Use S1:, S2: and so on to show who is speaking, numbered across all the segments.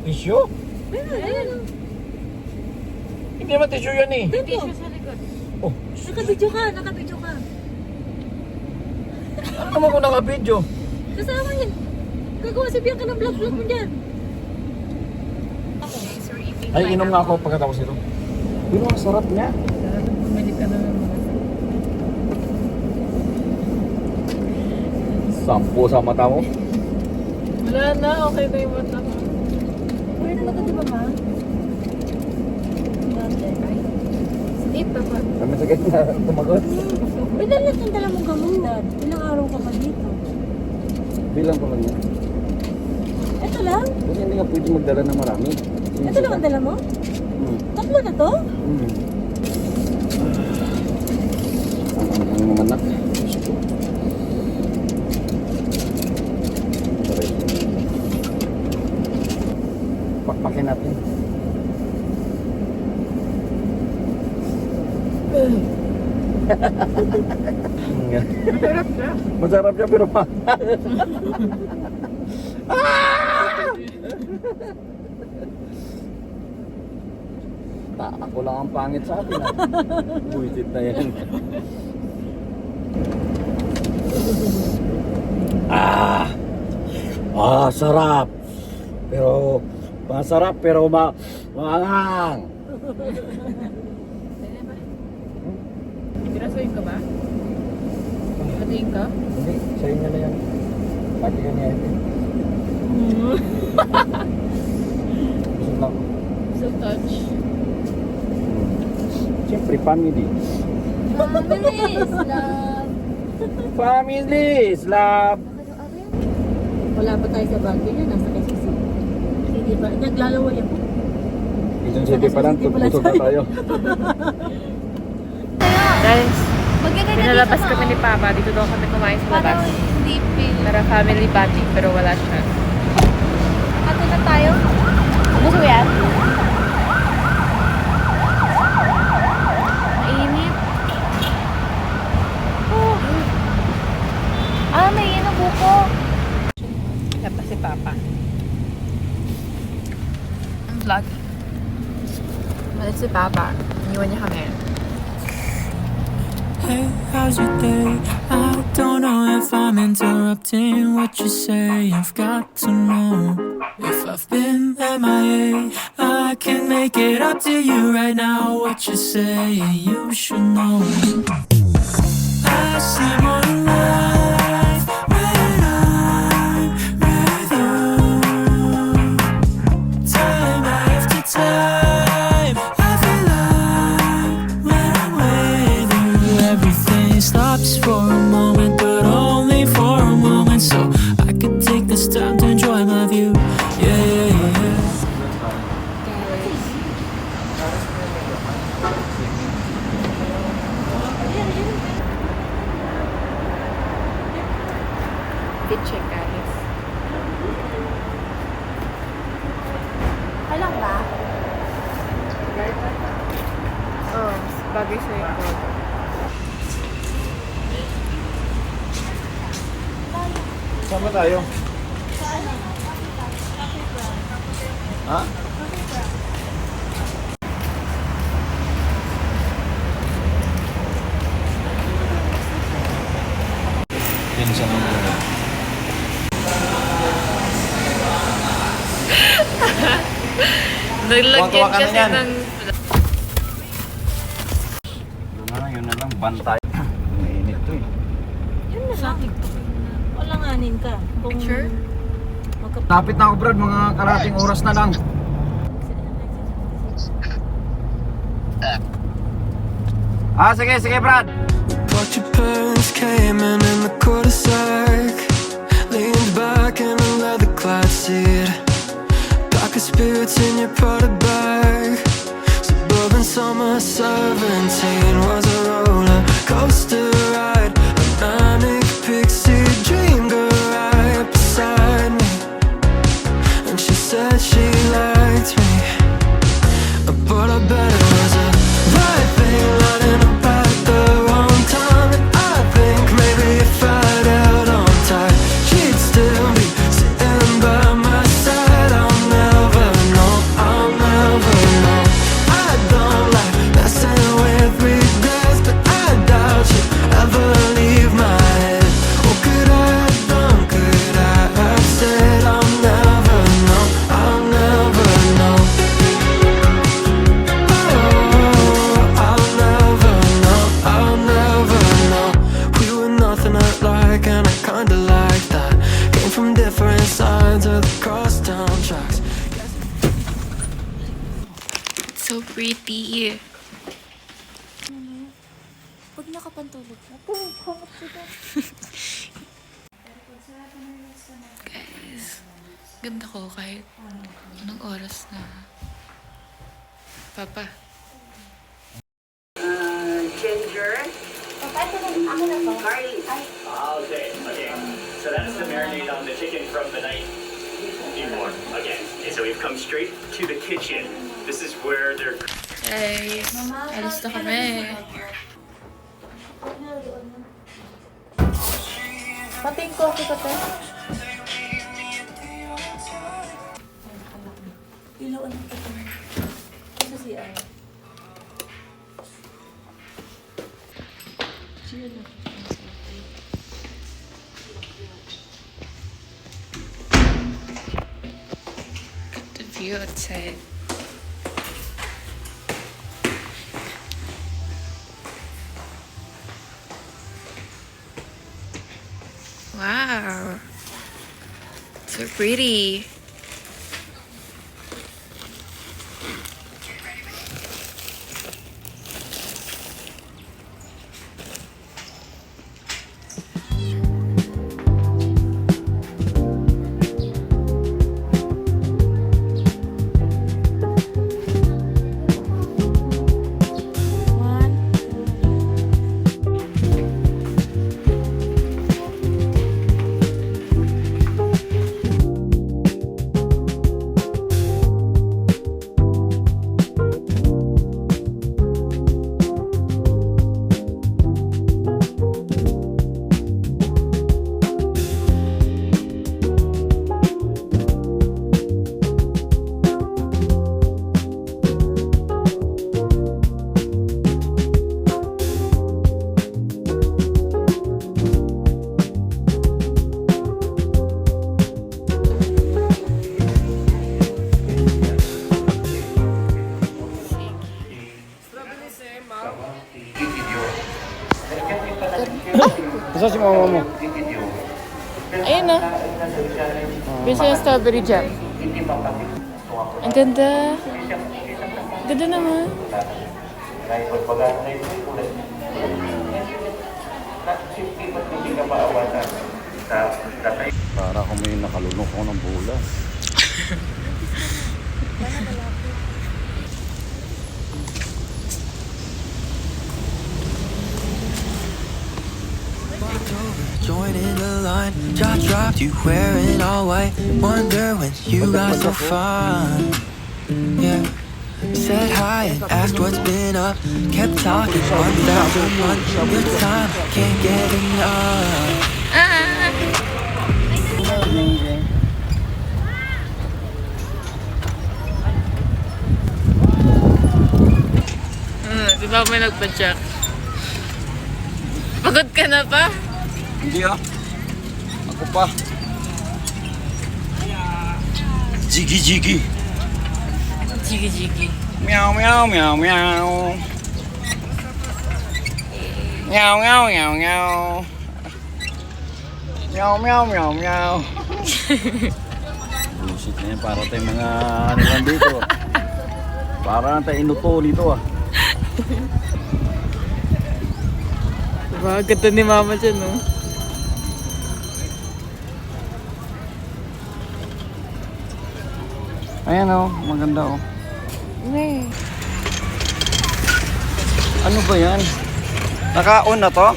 S1: Tissue?
S2: Ayan.
S1: Hindi naman tissue yan eh.
S2: Tissue sa likod.
S1: Oh,
S2: Nakabidyo ka.
S1: ano naman kung naka-video?
S2: Kasama yan. Gagawa si Bianca ng vlog mo dyan.
S1: Ay, inom nga ako pagkatapos ito. Pero ang sarap niya.
S2: Bumili ka na ng mga.
S1: Sampo sa mata mo.
S2: Wala na, okay na yung mata mo. Okay na mata, di ba ma? Sleep pa pa.
S1: Kami sakit na tumagot.
S2: May dala mong gamot. Ilang araw ka pa dito?
S1: Bilang ko lang yan.
S2: Ito lang?
S1: Kasi hindi nga pwede magdala ng marami.
S2: Ito lang ang dala mo? Tatlo na to?
S1: Ang mamanak. Pakpakin natin.
S2: Masarap siya.
S1: Masarap siya pero ako lang ang pangit sa atin. Buisit na yan. Sarap. Pero masarap pero maanghang.
S2: Pirasoin ka ba? Hatiin ka?
S1: Hindi, sa'yo na yan. Pati ka niya ito. Gusto lang.
S2: So touch.
S1: Siyempre, family.
S2: Families, love.
S1: Families, love.
S2: Wala pa tayo sa Baguio niya, nasa KCC. Hindi ba? Naglalaway ako.
S1: Isang city pa lang, tututog na tayo.
S3: Guys, pinalabas kami ni Papa. Dito daw kami kumain sa labas.
S4: Parang hindi feel.
S3: Para family bonding, pero wala siya.
S4: Ato na tayo. Gusto mo yan? Mainit. Oh. May ino buko.
S3: Labas si Papa. Ang vloggy. Malit si Papa. Iniwan niya kami.
S5: Hey, how's your day? I don't know if I'm interrupting what you say. I've got to know if I've been MIA. I can make it up to you right now. What you say, you should know. I see more life when I'm with you. Time after time, I feel like when I'm with you, everything stops for a moment, but only for a moment. So I could take this time to enjoy my view. Yeah, yeah, yeah.
S3: Fit check, guys.
S4: Alam ba?
S3: Oh, bagay sa ito.
S1: Saan ba tayo? Ha? Pinsan mo muna.
S3: Naglagyan
S1: Tuwa ka na
S3: kasi
S1: yan.
S3: ng...
S1: Yun na lang, bantay. Mainit to eh.
S2: Yun na lang. Walanganin ka. Kung
S3: Picture?
S1: Tapit na ako, Brad, mga karating oras na lang. Sige, Brad.
S5: Watch your parents came in the cul-de-sac. Leaned back in a leather-clad seat. Pack of spirits in your Prada bag. Suburban summer 17 was a roller coaster ride. A manic pixie dream girl right beside me. And she said she liked me, but I bet it was a right thing lining up at the wrong time. And I think maybe if I'd held on tight, she'd still be sitting by my side. I'll never different sides of the crosstown tracks.
S3: So pretty.
S4: Pag nakapantulog ka.
S3: Guys, ganda ko kahit anong oras na. Papa.
S6: Okay. So that's the marinade on the chicken from the night before. Okay. So we've come straight to the kitchen. This is where they're
S3: Guys, alis na kami.
S2: Pati yung coffee ko, te. Ilawan ko ito. Ito si Ay.
S3: The view outside. Wow. So pretty.
S1: Isa si mama mo.
S3: Ayun na. Bisa yung strawberry jam. Ang ganda. Ganda naman.
S1: Para kung may nakalunok ako ng bola.
S5: Join in the line, jaw dropped, you wearing all white. Wonder when you got so fun. Yeah. Said hi and asked what's been up. Kept talking 1001. Good time, can't get enough.
S3: Di ba may nagpa-check? Pagod ka na pa?
S1: Hindi ah. Ako pa. Jiggy jiggy.
S3: Jiggy-jiggy.
S1: Meow meow meow meow. Meow meow meow meow. Meow meow meow meow. Bullshit na yan. Para tayong mga ano lang dito. Para tayong inuto dito ah.
S3: Diba? Ganda ni mama dyan, no?
S1: Ayan oh, maganda oh.
S3: Nee.
S1: Ano ba yan? Naka-on na to?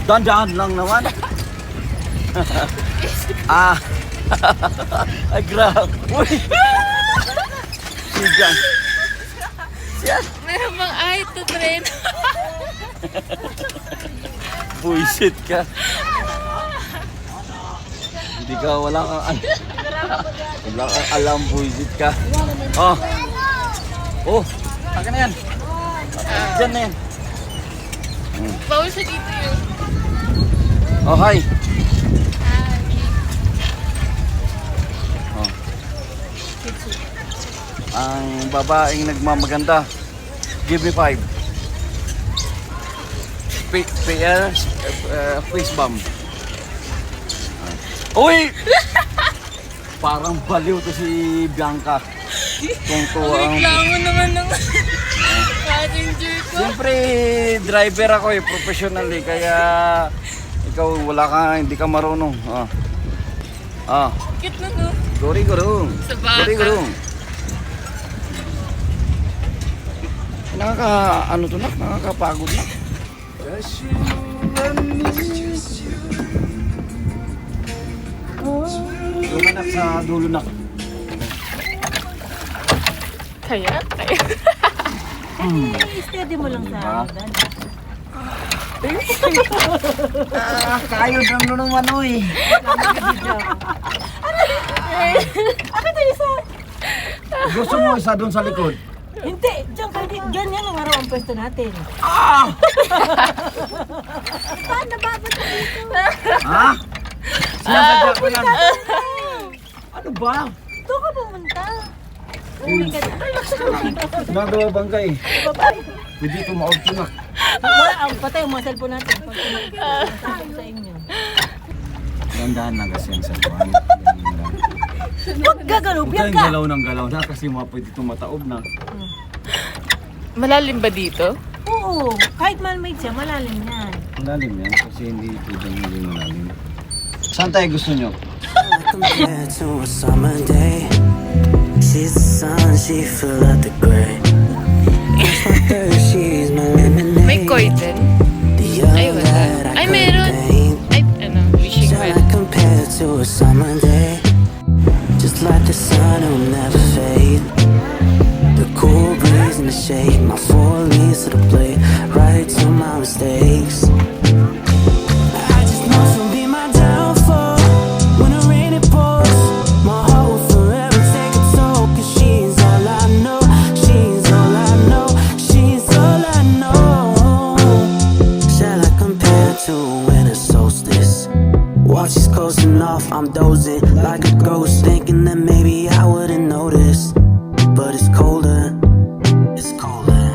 S1: Dahan-dahan lang naman. Ah. Ay, grabe. Uy. Sigan.
S3: Meron bang ay to train?
S1: Buisit ka. Hindi ka, wala kang wala kang alam, buisit ka. Oh. Oh, akin na yan. Diyan na yan.
S3: Bawal siya dito yun.
S1: Oh, hi. Oh. Ang babaeng nagmamaganda. Give me 5. Face bomb. Uy! Parang baliw to si Bianca. Kung tuwa ang...
S3: Reklamo naman ng passenger ko.
S1: Siyempre, driver ako eh, professional eh. Kaya ikaw wala ka, hindi ka marunong.
S3: Cute na no?
S1: Guri-gurong.
S3: Sa baka.
S1: Guri-gurong. Ano to na? Nakakapagod na. Lumanak sa dulo na.
S3: Kaya?
S2: I-steady mo lang sa
S1: Diba?
S2: Dan.
S1: Kayo ng naman eh. Gusto mo isa doon sa likod?
S2: Hindi, diyan ka din. Ganyan ang araw ang pwesto natin. Saan nababot ka dito?
S1: Ha? Sinasadya ko yan. Ano ba?
S2: Doon ka pumunta. Uwi ka na.
S1: Nagawa bang kayo? Pwede tumaog ko na.
S2: Wala, ang patay yung mga cellphone natin. Pag tumakit sa inyo.
S1: Gandahan na kasi ang sabuhan.
S2: Huwag gagalaw,
S1: Huwag
S2: biyak
S1: kayong
S2: ka!
S1: galaw ng galaw na kasi mga pwede tumataob na.
S3: Malalim ba dito?
S2: Oo, kahit man-made siya, malalim yan.
S1: Malalim yan kasi hindi malalim. Saan tayo gusto nyo?
S5: Compared to a summer day, she's the sun, she fill out the gray. It's my thirst, she's my lemonade.
S3: May curtain?
S5: The
S3: Ay,
S5: other
S3: wala.
S5: that I
S3: Ay,
S5: could
S3: meron.
S5: paint.
S3: Ay, wishing
S5: Shall
S3: well.
S5: I compare to a summer day? Just like the sun, it'll never fade. The cool breeze in the shade, my four leaves to the plate, right to my mistakes. I just know she'll be my downfall. When the rain it pours, my heart will forever take a toll. 'Cause she's all I know, she's all I know, she's all I know. Shall I compare to a winter solstice? While she's coasting off, I'm dozing like a ghost, thinking that maybe I wouldn't notice. But it's colder, it's colder,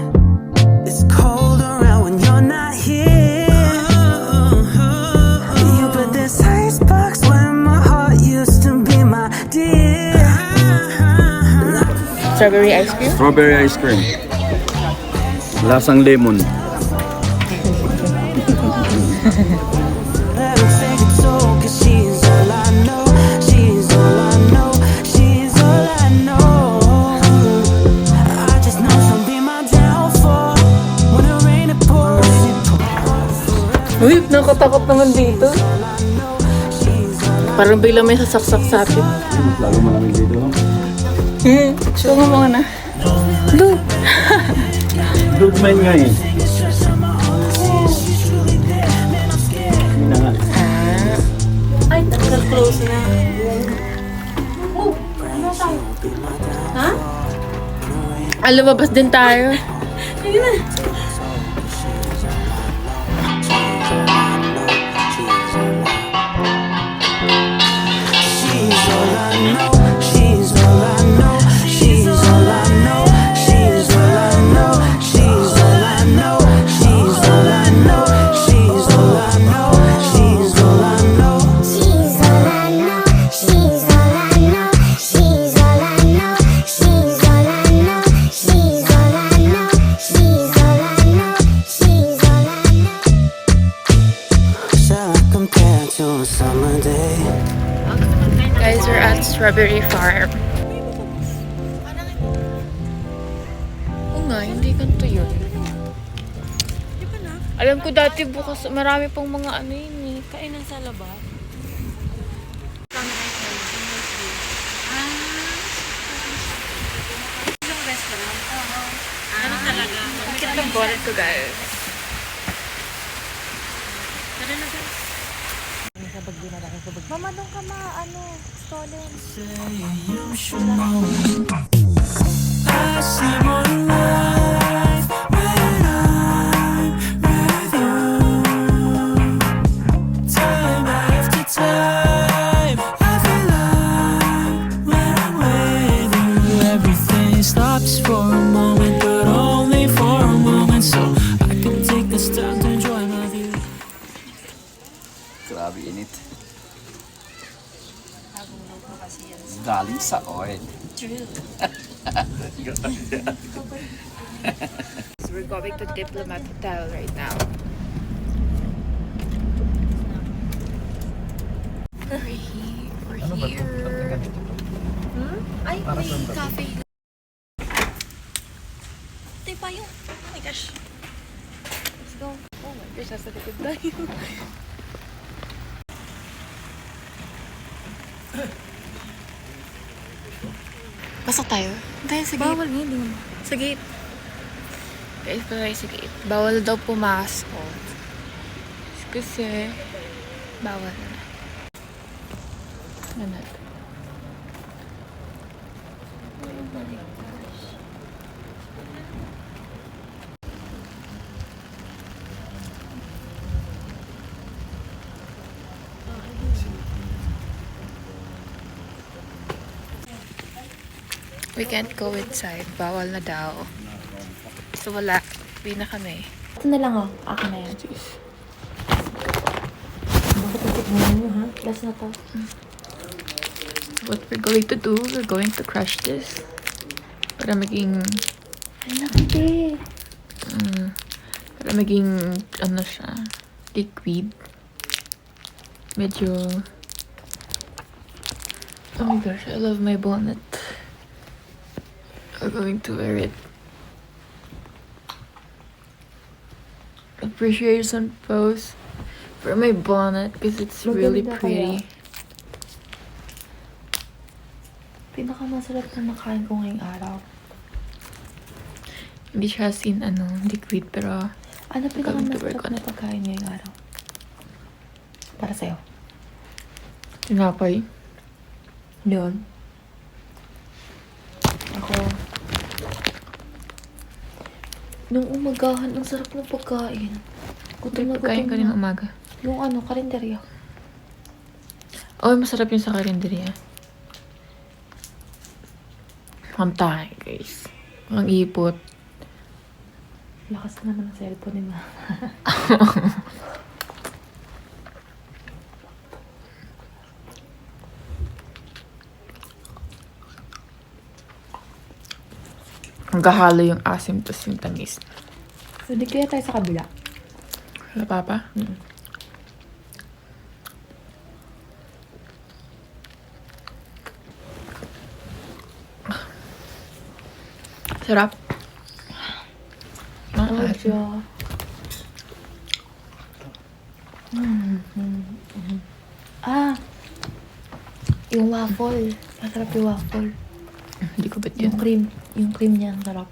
S5: it's colder around when you're not here. You put this icebox where my heart used to be, my dear.
S3: Strawberry ice cream?
S1: Strawberry ice cream. Lasang lemon.
S5: Let her take it so, 'cause she's all I know, she's all I know, she's all I know. I just know she'll be my downfall. When the rain it pours,
S3: Uy, nakatakot naman dito. Parang bigla may sasaksak sa akin.
S1: Mas lalo malamig dito. No?
S3: Show mo mga na. Look!
S1: Dugman nga eh. Yun na nga.
S2: Ay, tanggal close na.
S3: Lumabas din tayo.
S5: she's all I know, she's all I know, she's all I know, she's all I know, she's all I know, she's all I know, she's all I know, she's all I know.
S7: She's all I know, she's all I know, she's all I know, she's all I know, she's all I know, she's all I know, she's all I know.
S5: Shall I compare to a summer day?
S3: Guys, we're at Strawberry Farm. Oo nga, hindi ganito yun. Alam ko dati bukas, marami pang mga ano yun eh.
S2: Kainan sa labas.
S3: Bakit ng bonnet ko, guys?
S4: Mama, doon ka stolen.
S5: I see more life when I'm with you. Time after time, I feel alive when I'm with you. Everything stops for a moment, but only for a moment. So I can take this time to enjoy my view.
S1: Grabe init.
S3: mo kasi yan.
S1: Galing sa oil.
S3: True. So we're going to Diplomat Hotel right now. We're here.
S4: Ay, may cafe. Ito pa yung... Oh my gosh. Let's go.
S3: Oh my gosh, nasa likod tayo.
S4: Pasok tayo. Tayo sa gate.
S3: Bawal nga, hindi mo.
S4: Sa gate.
S3: Guys, pa tayo sa gate. Bawal daw pumasok. Kasi, bawal na. Ano na? We can't go inside. Bawal na daw. So wala. Uwi na kami.
S4: Ito na lang, oh. Akin na yan. Bakit natikman nyo, ha? Last na to.
S3: What we're going to do, we're going to crush this. Para maging...
S4: Ay, nakiti.
S3: Para maging, ano siya, liquid. Medyo... Oh my gosh, I love my bonnet. We're going to wear it. Appreciation pose for my bonnet because it's really
S4: Maganda
S3: pretty.
S4: Pinakamasarap na nakain ko ngayong araw.
S3: Hindi siya sin liquid pero
S4: Ano pinakamasarap
S3: Gagawin ko
S4: na pagkain ngayong araw? Para sa'yo.
S3: tinapay.
S4: Yun. Ako, nung umagahan, ang sarap ng pagkain. Gutom na
S3: Pagkain
S4: gutom
S3: kanina
S4: na.
S3: umaga.
S4: Yung karinderya.
S3: Oh, masarap yung sa karinderya. Ang tayo, guys. Ang ipot.
S4: Lakas na naman ang cellphone ni Mama.
S3: Ang gahalo yung asim tas yung tamis.
S4: So, di kaya tayo sa kabila.
S3: Wala papa? Sarap. Ang
S4: Oh,
S3: asim.
S4: Diyo. Ah! Yung waffle. Masarap yung waffle.
S3: Hindi ko ba't yun?
S4: Yung cream niya, ang sarap.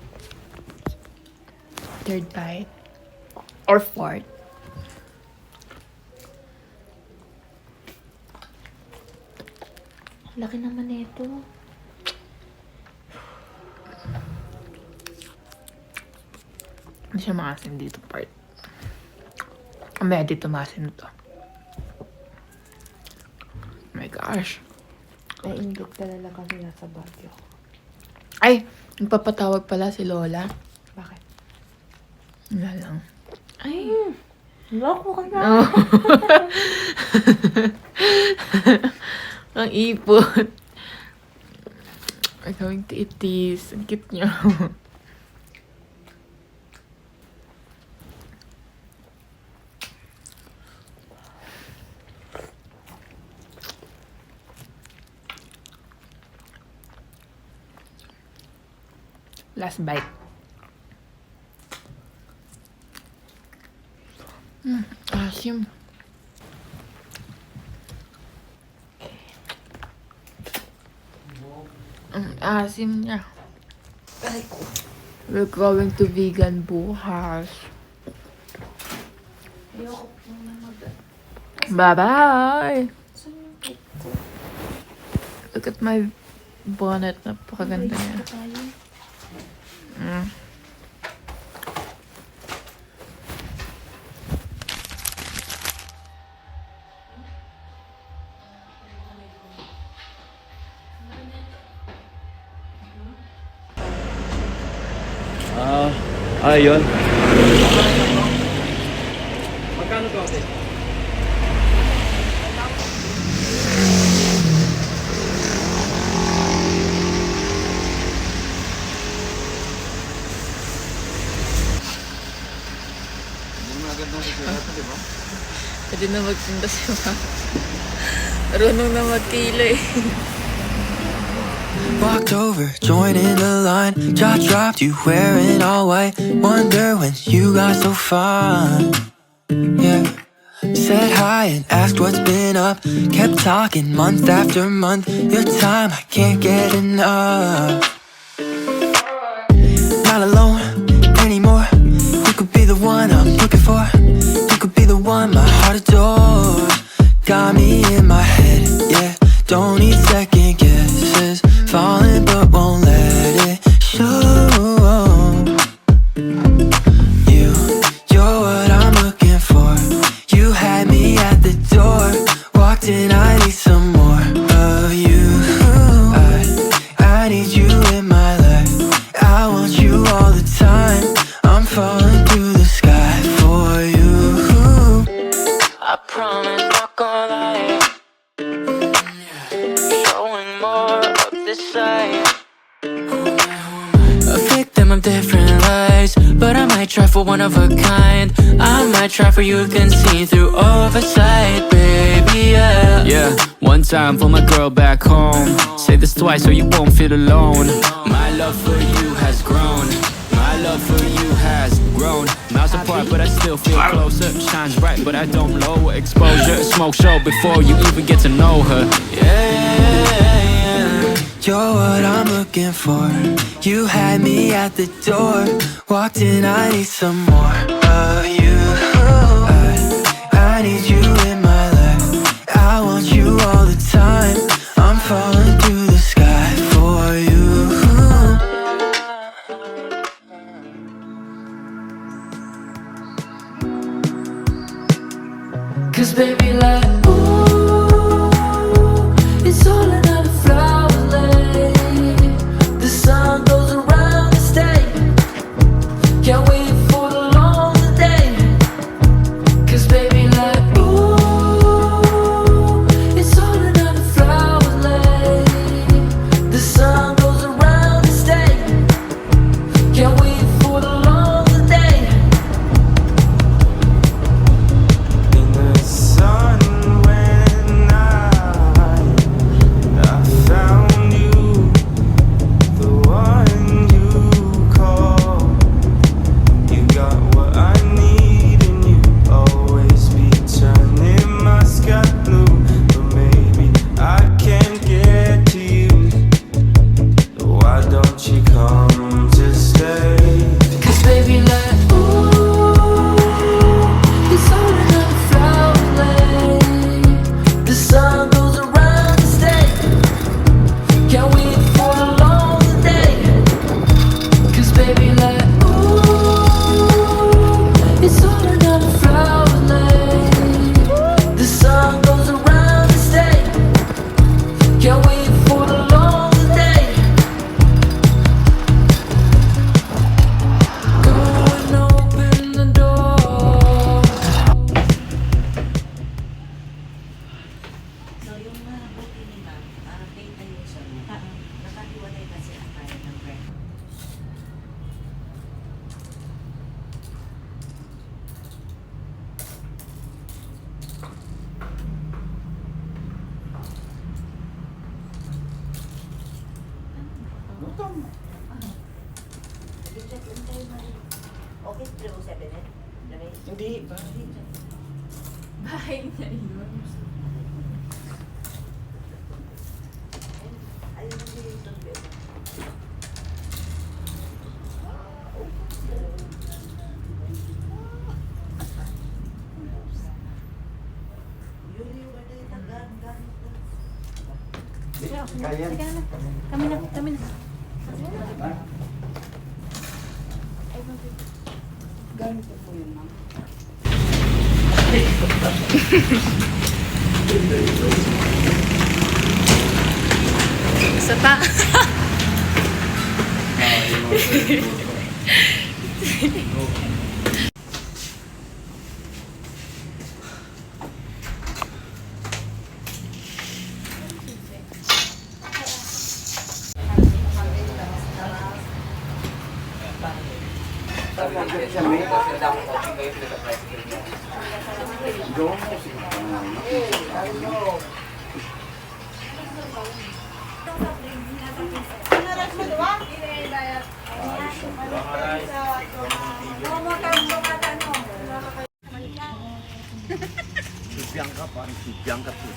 S3: Third bite. Or fourth.
S4: Laki naman nito.
S3: Hindi siya maasim dito part. May dito maasim to. Oh my gosh.
S4: Naiingit talaga kami nasa Baguio.
S3: Ay! Nagpapatawag pala si Lola.
S4: Bakit?
S3: Wala lang.
S4: Ay! Loko ka na!
S3: Oh. Ang ipot. We're going to eat this. Ang cute niya. Last bite. Asim. Ang asim niya. We're going to vegan bukas. Bye-bye! Look at my bonnet. Napakaganda niya. Mm.
S1: Ayun.
S3: Pwede na magtinda si Mama. Marunong na magkilo eh.
S5: Walked over, joined in the line. Jaw dropped, you wearing all white. Wonder when you got so fine. Yeah. Said hi and asked what's been up. Kept talking month after month. Your time, I can't get enough. Not alone anymore. You could be the one I'm looking for. You could be the one my heart adores. Got me in my head, yeah. Don't need second guesses. Falling but won't let it show. You're what I'm looking for. You had me at the door. Walked in, I need some more of you. I need you in my life. I want you all the time. I'm falling through the sky for you. I promise not gonna lie. Showing more of this side. A victim of different lies, but I might try for one of a kind. I might try for you can see through oversight, baby, yeah.
S8: Yeah, one time for my girl back home. Say this twice so you won't feel alone. My love for you has grown. My love for you has grown. Miles apart but I still feel closer. Shines bright but I don't lower exposure. Smoke show before you even get to know her.
S5: Yeah, you're what I'm looking for. You had me at the door. Walked in, I need some more of you. I need you in my life. I want you all the time. I'm falling through the sky for you. Cause baby like ooh, it's all another flower lay. The sun goes around and stay. Can't wait for the long day. Cause baby like ooh, it's all another flower lay. The sun goes around and stay. Can't wait for the long day.
S9: In the sun when I found you, the one you call. You got what I need and you always be turning my sky blue. But maybe I can't get to you. Why don't you come to stay?
S5: Cause baby like ooh, it's all another flower lay. The sun goes around and stay. Can't wait for the long day. Cause baby like ooh, it's all another flower lay. The sun goes around and stay. Can't wait for the long day. Go and open the door.
S2: So yung buti ni ma'am, data yun siya. Nakahiwalay kasi ang kaya ng bread. Okay, 307 eh?
S1: Hindi ba?
S3: Bahay niya yun.
S2: Ayun ang Hilton bed. Yun yung ganda yung tagaan-gamit na.
S1: Kaya yan.
S2: Kami na, kami na. Gamit ko po yun, ma'am.
S3: Isa pa.
S1: Si Bianca pa, si Bianca po.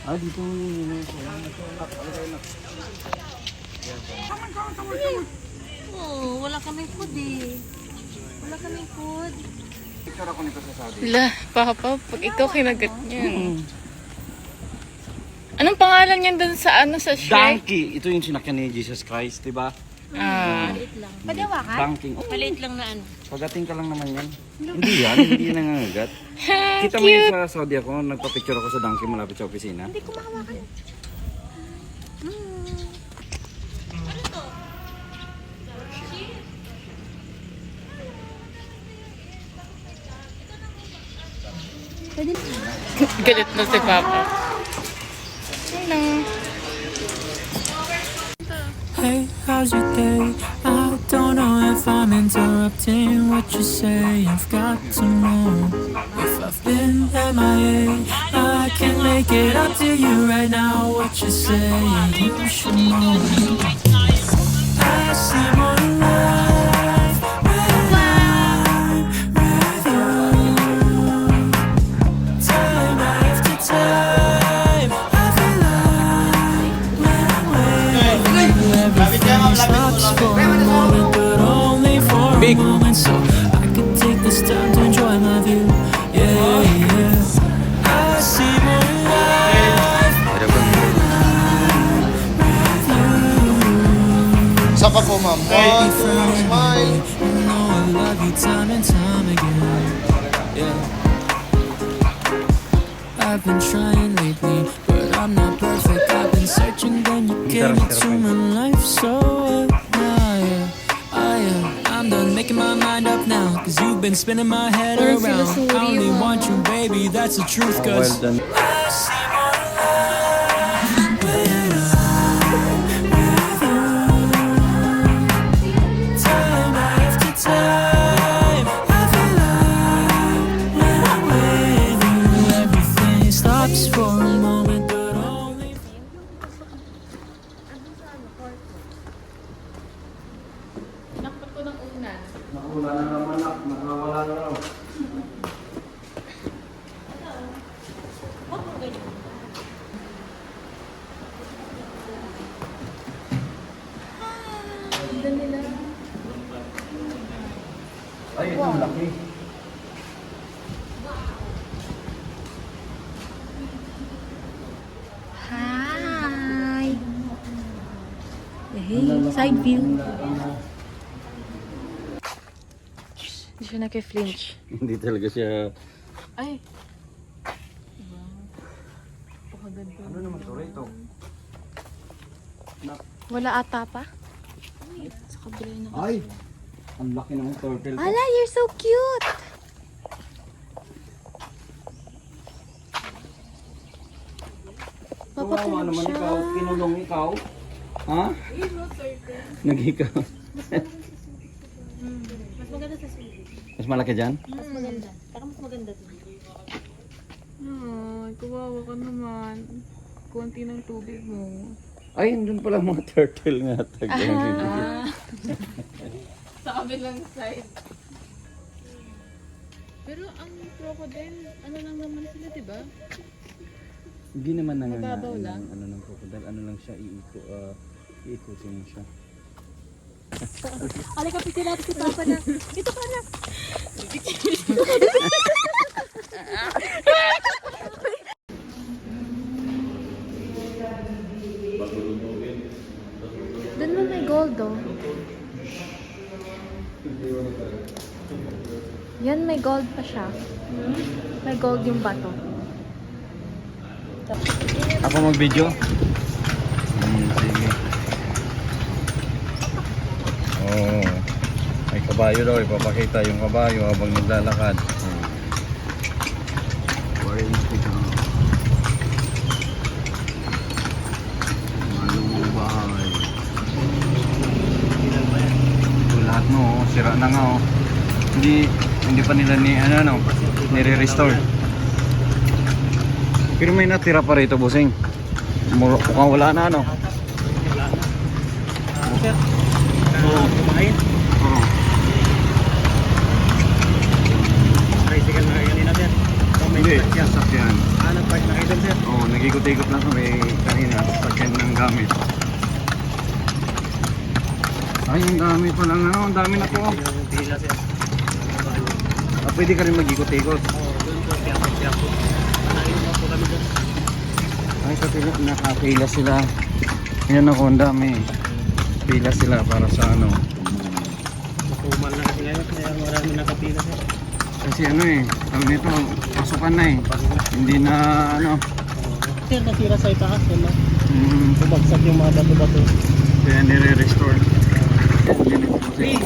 S1: Ah, dito
S2: Oh, wala kaming food eh. Wala kaming food.
S1: picture ako nito sa Saudi.
S3: La, Papa, pag ikaw kinagat niyan. Anong pangalan niyan dun sa sa Shrek?
S1: Donkey. Ito yung sinakyan ni Jesus Christ, di ba?
S2: Maliit lang. Padawakan?
S1: Donkey. Oh,
S2: Maliit lang na ano.
S1: pagating ka lang naman yan. Hindi yan, hindi nangangagat. Kita mo yun sa Saudi ako, nagpa-picture ako sa donkey malapit sa opisina.
S2: Hindi ko makawakan.
S3: Galit na si Papa. Hello.
S5: Hey, how's your day? I don't know if I'm interrupting what you say. I've got to know if I've been MIA. I can't make it up to you right now. What you say, you should know. I see more life when I'm with you. Time after time, I feel like when I'm with you, everything stops for a moment, but only for a moment. So I can take this time to enjoy my view. Yeah, yeah. I see more life
S10: Isa pa po, ma'am. One, two, smile.
S5: You know I love you time and time again. Yeah. I've been trying lately, but I'm not perfect. I've been searching, then you came into my life. So I'm done making my mind up now, cause you've been spinning my head
S3: Parang sila
S5: around.
S3: Suri,
S5: I only
S3: oh.
S5: want you, baby, that's the truth.
S1: Well
S5: Cause
S1: done.
S5: I see more life when I'm with you. Time after time, I feel like when I'm with you, everything stops for a moment, but only.
S3: Nakpat ko ng unan.
S1: Nakawala na naman ako, nakawala na raw. Ay, ito ang laki.
S2: Hi! Hey, side view.
S3: Hindi siya naki-flinch.
S1: Hindi talaga siya...
S3: Ay!
S1: Ano naman to, ito?
S3: Wala ata pa? Sa kabila na.
S1: Ay! Ang laki ng turtle.
S2: Ala, you're so cute!
S1: Kawawa naman ikaw, kinulong ikaw. Ha? Nag-ikaw.
S2: Mas maganda sa sulit.
S1: Mas malaki dyan?
S2: Mas maganda. Saka mas maganda din.
S3: Ay, kawawa ka naman. Kunti ng tubig mo.
S1: Ay, andun pala mga turtle nga.
S3: Sa kabilang side. Pero ang crocodile, ano lang naman sila, diba?
S1: Hindi naman
S3: Mababaw lang.
S1: ano ng crocodile, ano lang siya, iikutin mo siya.
S2: Alika, piti natin si Papa na. Ito ka na.
S4: Doon mo may gold, oh. Yan, may gold pa siya. May gold yung bato.
S1: Ako mag-video? Sige. Oh, may kabayo daw, ipapakita yung kabayo habang naglalakad. Very interesting. sira na nga oh. Hindi pa nila nire-restore. Pero may natira pa rito, bossing. Mukhang wala na, ano?
S6: Sir, kumain.
S1: Oo.
S6: Tricycle na kanina, sir.
S1: Hindi, sasakyan.
S6: Nag-park na kayo dun, sir.
S1: Oo, nag-ikot-ikot lang kami kanina. Sasakyan ng gamit. Ay, ang dami pa lang, ano? Ang dami na po.
S6: Yung pila, sir.
S1: Pwede ka rin mag-ikot-ikot.
S6: Oo, dun po, tiyak po. Nakain mo po kami dun.
S1: Ay, kapila, nakapila sila. Yan ako, ang dami. Pila sila para sa ano.
S6: Makumal na kasi ngayon, kaya marami nakapila, sir.
S1: Kasi ano eh, tawag nito, pasukan na eh. Hindi na ano.
S6: Sir, nasira sa itaas, yun lang.
S1: Mm,
S6: Bumagsak yung mga bato-bato.
S1: kaya nire-restore.
S6: Please!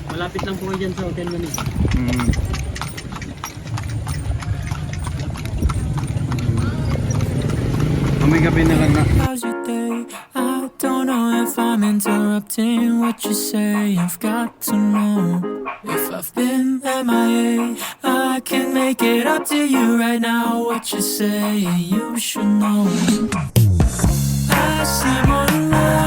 S6: Malapit lang po kayo dyan sa hotel nun eh.
S1: Mm. May gabi na lang na.
S5: How's your day? I don't know if I'm interrupting what you say. I've got to know if I've been MIA. I can make it up to you right now. What you say, you should know. I see more than light.